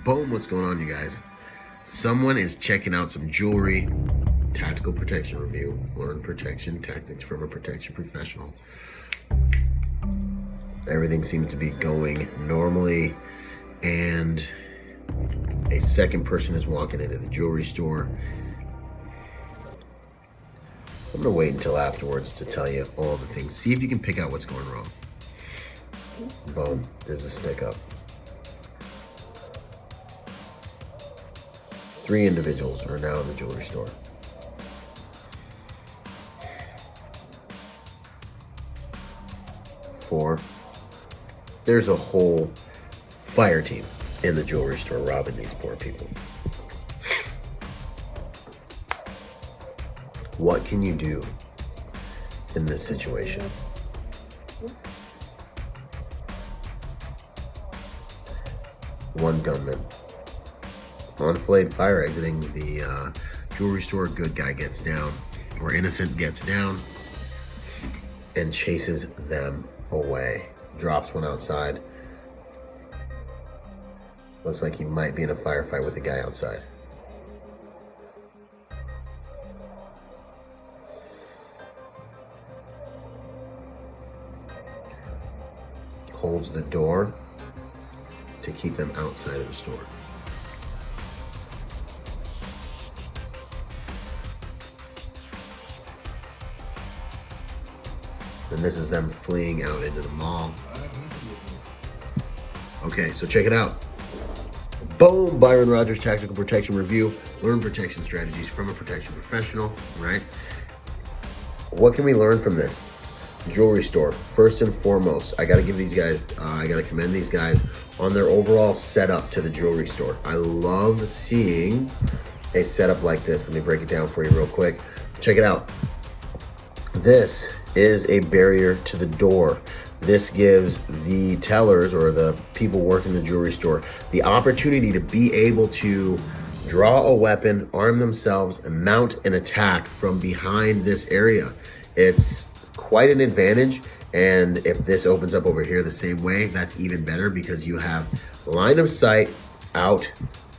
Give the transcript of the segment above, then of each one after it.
Boom, what's going on, you guys? Someone is checking out some jewelry. Tactical protection review. Learn protection tactics from a protection professional. Everything seems to be going normally, and a second person is walking into the jewelry store. I'm gonna wait until afterwards to tell you all the things. See if you can pick out what's going wrong. Boom, there's a stick up. 3 individuals are now in the jewelry store. Four. There's a whole fire team in the jewelry store robbing these poor people. What can you do in this situation? One gunman. On flayed fire exiting the jewelry store, good guy gets down, or innocent gets down, and chases them away. Drops one outside. Looks like he might be in a firefight with the guy outside. Holds the door to keep them outside of the store. And this is them fleeing out into the mall. Okay, so check it out. Boom, Byron Rodgers Tactical Protection Review. Learn protection strategies from a protection professional, right? What can we learn from this? Jewelry store. First and foremost, I gotta give these guys, I gotta commend these guys on their overall setup to the jewelry store. I love seeing a setup like this. Let me break it down for you real quick. Check it out. This is a barrier to the door. This gives the tellers or the people working the jewelry store the opportunity to be able to draw a weapon, arm themselves, and mount an attack from behind this area. It's quite an advantage, and if this opens up over here the same way, that's even better because you have line of sight out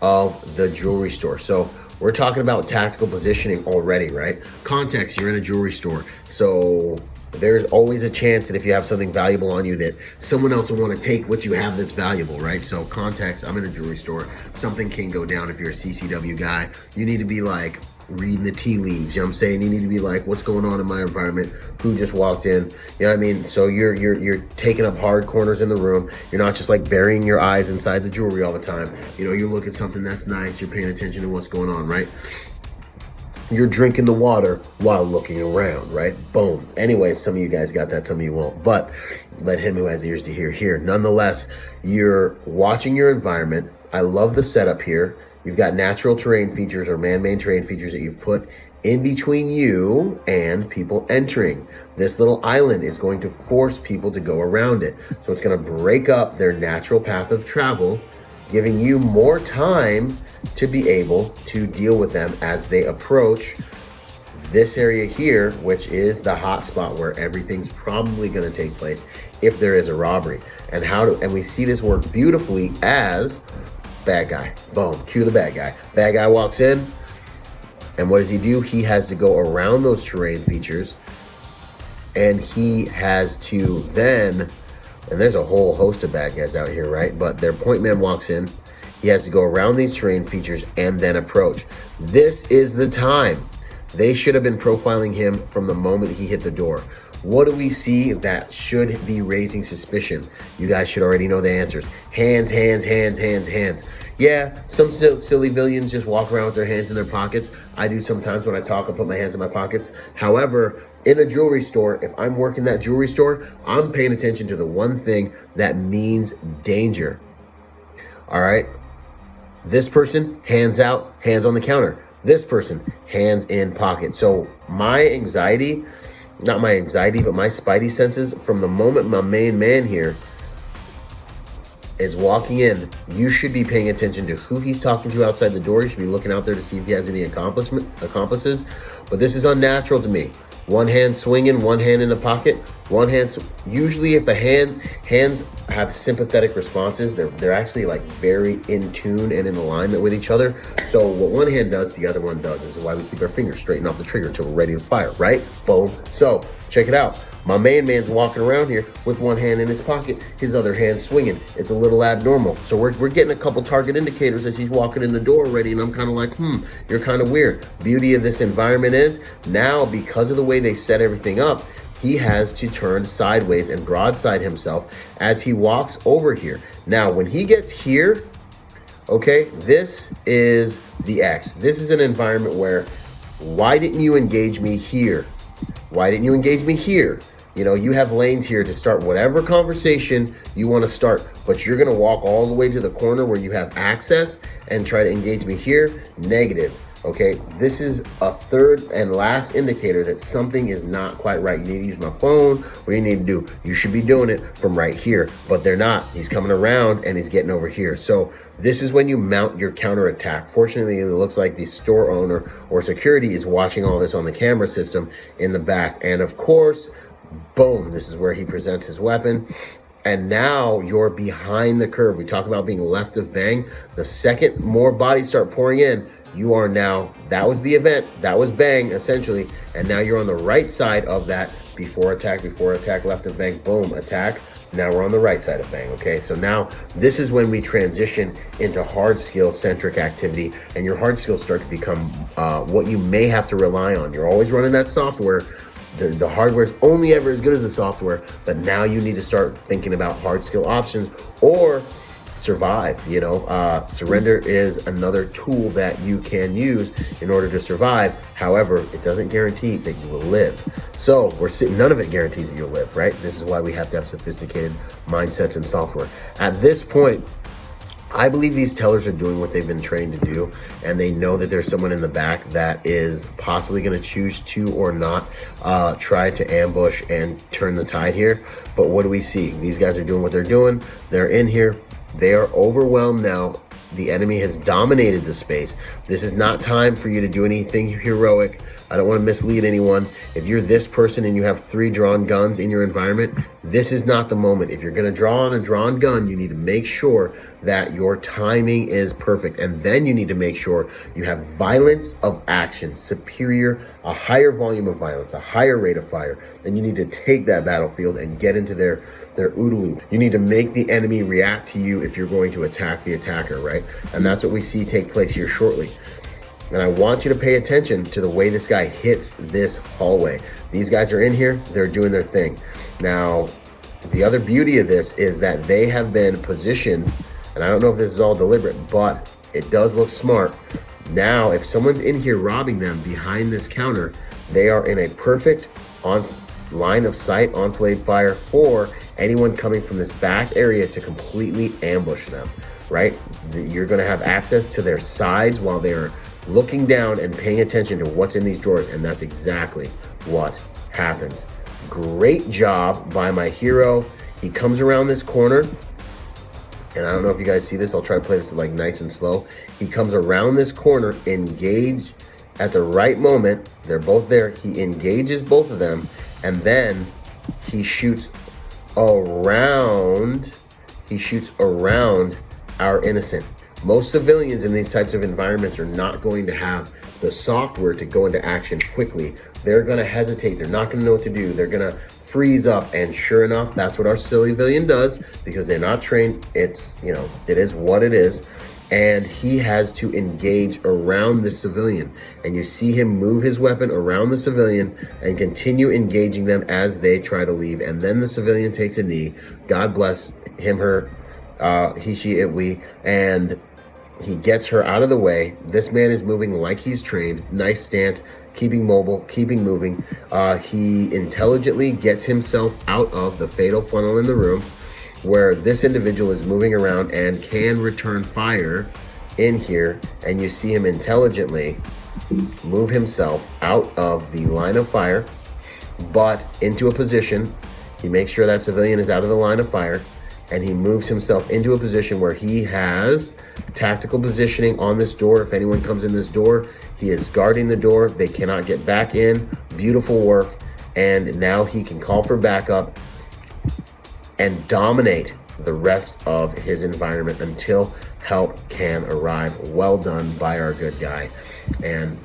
of the jewelry store. So we're talking about tactical positioning already, right? Context, you're in a jewelry store. So there's always a chance that if you have something valuable on you that someone else will want to take what you have that's valuable, right? So context, I'm in a jewelry store. Something can go down if you're a CCW guy. You need to be like reading the tea leaves, you know what I'm saying? You need to be like, what's going on in my environment? Who just walked in? You know what I mean? So you're taking up hard corners in the room. You're not just like burying your eyes inside the jewelry all the time. You know, you look at something that's nice, you're paying attention to what's going on, right? You're drinking the water while looking around, right? Boom. Anyway, some of you guys got that, some of you won't. But let him who has ears to hear. Nonetheless, you're watching your environment. I love the setup here. You've got natural terrain features or man-made terrain features that you've put in between you and people entering. This little island is going to force people to go around it. So it's going to break up their natural path of travel, giving you more time to be able to deal with them as they approach this area here, which is the hot spot where everything's probably going to take place if there is a robbery. And we see this work beautifully as bad guy. Boom, cue the bad guy. Bad guy walks in, and what does he do? He has to go around those terrain features, and he has to then, and there's a whole host of bad guys out here, right? But their point man walks in, he has to go around these terrain features and then approach. This is the time. They should have been profiling him from the moment he hit the door. What do we see that should be raising suspicion? You guys should already know the answers. Hands, hands, hands, hands, hands. Yeah, some silly villains just walk around with their hands in their pockets. I do sometimes when I talk, I put my hands in my pockets. However, in a jewelry store, if I'm working that jewelry store, I'm paying attention to the one thing that means danger. All right? This person, hands out, hands on the counter. This person, hands in pocket. So my anxiety, not my anxiety, but my spidey senses, from the moment my main man here is walking in, you should be paying attention to who he's talking to outside the door. You should be looking out there to see if he has any accomplices. But this is unnatural to me. One hand swinging, one hand in the pocket, one hand. Usually if the hands have sympathetic responses, they're actually like very in tune and in alignment with each other. So what one hand does, the other one does. This is why we keep our fingers straightened off the trigger until we're ready to fire, right? Boom. So check it out. My man's walking around here with one hand in his pocket, his other hand swinging. It's a little abnormal. So we're getting a couple target indicators as he's walking in the door already, and I'm kind of like, you're kind of weird. Beauty of this environment is now, because of the way they set everything up, he has to turn sideways and broadside himself as he walks over here. Now, when he gets here, okay, this is the X. This is an environment where, why didn't you engage me here? Why didn't you engage me here? You know, you have lanes here to start whatever conversation you want to start, but you're going to walk all the way to the corner where you have access and try to engage me here. Negative. Okay, this is a third and last indicator that something is not quite right. You need to use my phone. What you need to do, you should be doing it from right here, but they're not. He's coming around and he's getting over here. So this is when you mount your counterattack. Fortunately, it looks like the store owner or security is watching all this on the camera system in the back. And of course, boom, this is where he presents his weapon. And now you're behind the curve. We talk about being left of bang. The second more bodies start pouring in, you are now, that was the event, that was bang essentially, and now you're on the right side of that before attack, left of bang, boom, attack. Now we're on the right side of bang, okay? So now this is when we transition into hard skill centric activity, and your hard skills start to become what you may have to rely on. You're always running that software. The hardware is only ever as good as the software, but now you need to start thinking about hard skill options or survive. You know, surrender is another tool that you can use in order to survive. However, it doesn't guarantee that you will live. So none of it guarantees that you'll live, right? This is why we have to have sophisticated mindsets and software. At this point, I believe these tellers are doing what they've been trained to do, and they know that there's someone in the back that is possibly going to choose to or not try to ambush and turn the tide here. But what do we see? These guys are doing what they're doing. They're in here. They are overwhelmed now. The enemy has dominated the space. This is not time for you to do anything heroic. I don't want to mislead anyone. If you're this person and you have 3 drawn guns in your environment, this is not the moment. If you're going to draw on a drawn gun, you need to make sure that your timing is perfect. And then you need to make sure you have violence of action, superior, a higher volume of violence, a higher rate of fire. And you need to take that battlefield and get into their OODA loop. You need to make the enemy react to you if you're going to attack the attacker, right? And that's what we see take place here shortly. And I want you to pay attention to the way this guy hits this hallway. These guys are in here, they're doing their thing. Now, the other beauty of this is that they have been positioned, and I don't know if this is all deliberate, but it does look smart. Now, if someone's in here robbing them behind this counter, they are in a perfect on line of sight, enfilade fire for anyone coming from this back area to completely ambush them, right? You're gonna have access to their sides while they're looking down and paying attention to what's in these drawers, and that's exactly what happens. Great job by my hero. He comes around this corner, and I don't know if you guys see this. I'll try to play this like nice and slow. He comes around this corner, engage at the right moment. They're both there. He engages both of them, and then he shoots around. He shoots around our innocent. Most civilians in these types of environments are not going to have the software to go into action quickly. They're going to hesitate. They're not going to know what to do. They're going to freeze up. And sure enough, that's what our civilian does because they're not trained. It's, you know, it is what it is. And he has to engage around the civilian. And you see him move his weapon around the civilian and continue engaging them as they try to leave. And then the civilian takes a knee. God bless him, her, he, she, it, we. And he gets her out of the way. This man is moving like he's trained. Nice stance, keeping mobile, keeping moving. He intelligently gets himself out of the fatal funnel in the room where this individual is moving around and can return fire in here. And you see him intelligently move himself out of the line of fire, but into a position. He makes sure that civilian is out of the line of fire, and he moves himself into a position where he has tactical positioning on this door. If anyone comes in this door, he is guarding the door. They cannot get back in. Beautiful work. And now he can call for backup and dominate the rest of his environment until help can arrive. Well done by our good guy. And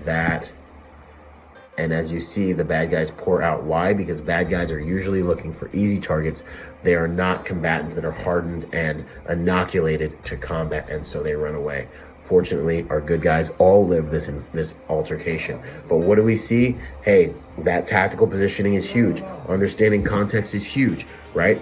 as you see, the bad guys pour out. Why? Because bad guys are usually looking for easy targets. They are not combatants that are hardened and inoculated to combat, and so they run away. Fortunately, our good guys all live this altercation. But what do we see? Hey, that tactical positioning is huge. Understanding context is huge, right?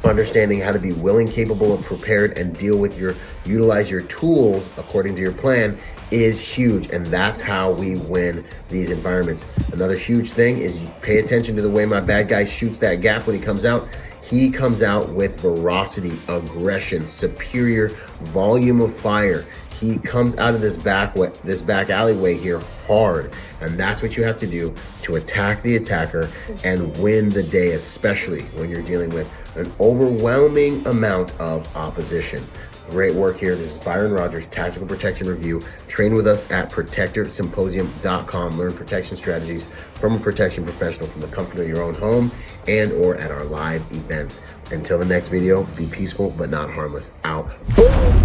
Understanding how to be willing, capable, and prepared and utilize your tools according to your plan is huge. And that's how we win these environments. Another huge thing is you pay attention to the way my bad guy shoots that gap when he comes out. He comes out with ferocity, aggression, superior volume of fire. He comes out of this back alleyway here hard, and that's what you have to do to attack the attacker and win the day, especially when you're dealing with an overwhelming amount of opposition. Great work here. This is Byron Rodgers, Tactical Protection Review. Train with us at protectorsymposium.com. Learn protection strategies from a protection professional from the comfort of your own home and or at our live events. Until the next video, be peaceful but not harmless. Out. Boom!